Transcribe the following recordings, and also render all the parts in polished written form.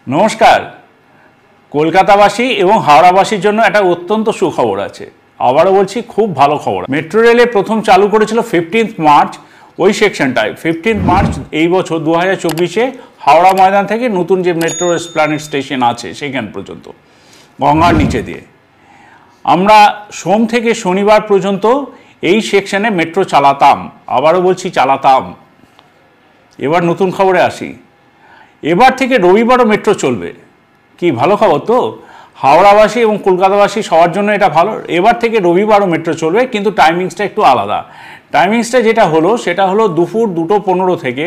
নমস্কার। কলকাতাবাসী এবং হাওড়াবাসীর জন্য একটা অত্যন্ত সুখবর আছে। আবারও বলছি, খুব ভালো খবর। মেট্রো রেলে প্রথম চালু করেছিল 15 মার্চ। ওই সেকশনটায় 15 মার্চ এই বছর 2024-এ হাওড়া ময়দান থেকে নতুন যে মেট্রো এসপ্ল্যানেড স্টেশন আছে সেখান পর্যন্ত গঙ্গার নিচে দিয়ে আমরা সোম থেকে শনিবার পর্যন্ত এই সেকশনে মেট্রো চালাতাম। আবারও বলছি, চালাতাম। এবার নতুন খবরে আসি। এবার থেকে রবিবারও মেট্রো চলবে। কি ভালো খবর তো! হাওড়াবাসী এবং কলকাতাবাসী সবার জন্য এটা ভালো। এবার থেকে রবিবারও মেট্রো চলবে, কিন্তু টাইমিংসটা একটু আলাদা। টাইমিংসটা যেটা হলো সেটা হলো দুপুর 2:15 থেকে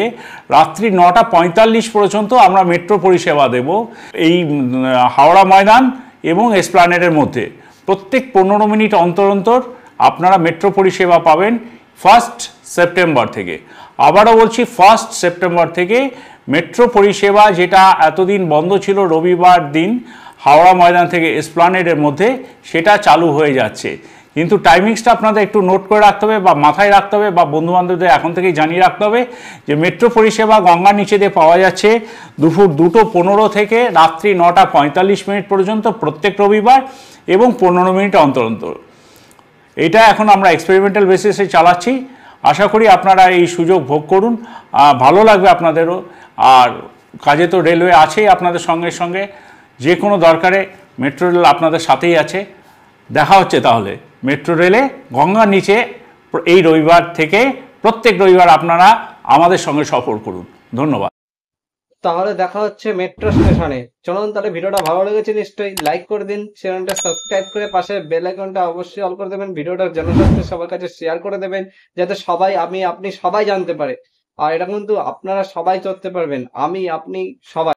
রাত্রি 9:45 পর্যন্ত আমরা মেট্রো পরিষেবা দেব এই হাওড়া ময়দান এবং এসপ্ল্যানেডের মধ্যে। প্রত্যেক 15 মিনিট অন্তর অন্তর আপনারা মেট্রো পরিষেবা পাবেন 1 সেপ্টেম্বর থেকে। আবারও বলছি, 1 সেপ্টেম্বর থেকে মেট্রো পরিষেবা, যেটা এতদিন বন্ধ ছিল রবিবার দিন হাওড়া ময়দান থেকে এসপ্ল্যানেডের মধ্যে, সেটা চালু হয়ে যাচ্ছে। কিন্তু টাইমিংসটা আপনাদের একটু নোট করে রাখতে হবে বা মাথায় রাখতে হবে বা বন্ধুবান্ধবদের এখন থেকেই জানিয়ে রাখতে হবে যে মেট্রো পরিষেবা গঙ্গার নিচে দিয়ে পাওয়া যাচ্ছে দুপুর 2:15 থেকে রাত্রি 9:45 পর্যন্ত প্রত্যেক রবিবার এবং 15 মিনিট অন্তর অন্তর। এটা এখন আমরা এক্সপেরিমেন্টাল বেসিসে চালাচ্ছি। আশা করি আপনারা এই সুযোগ ভোগ করুন, ভালো লাগবে আপনাদেরও। আর কাজে তো রেলওয়ে আছেই আপনাদের সঙ্গে সঙ্গে, যে কোনো দরকারে মেট্রো রেল আপনাদের সাথেই আছে। দেখা হচ্ছে তাহলে মেট্রো রেলে গঙ্গার নিচে এই রবিবার থেকে। প্রত্যেক রবিবার আপনারা আমাদের সঙ্গে সফর করুন। ধন্যবাদ। তাহলে দেখা হচ্ছে মেট্রো স্টেশনে। চলুন, তাহলে ভিডিওটা ভালো লেগেছে নিশ্চয়ই লাইক করে দিন, চ্যানেলটা সাবস্ক্রাইব করে পাশে বেল আইকনটা অবশ্যই অল করে দেবেন, ভিডিওটা জনস্বার্থে সবার কাছে শেয়ার করে দেবেন, যাতে সবাই, আপনি সবাই জানতে পারে। আর এটা কিন্তু আপনারা সবাই করতে পারবেন, আপনি সবাই।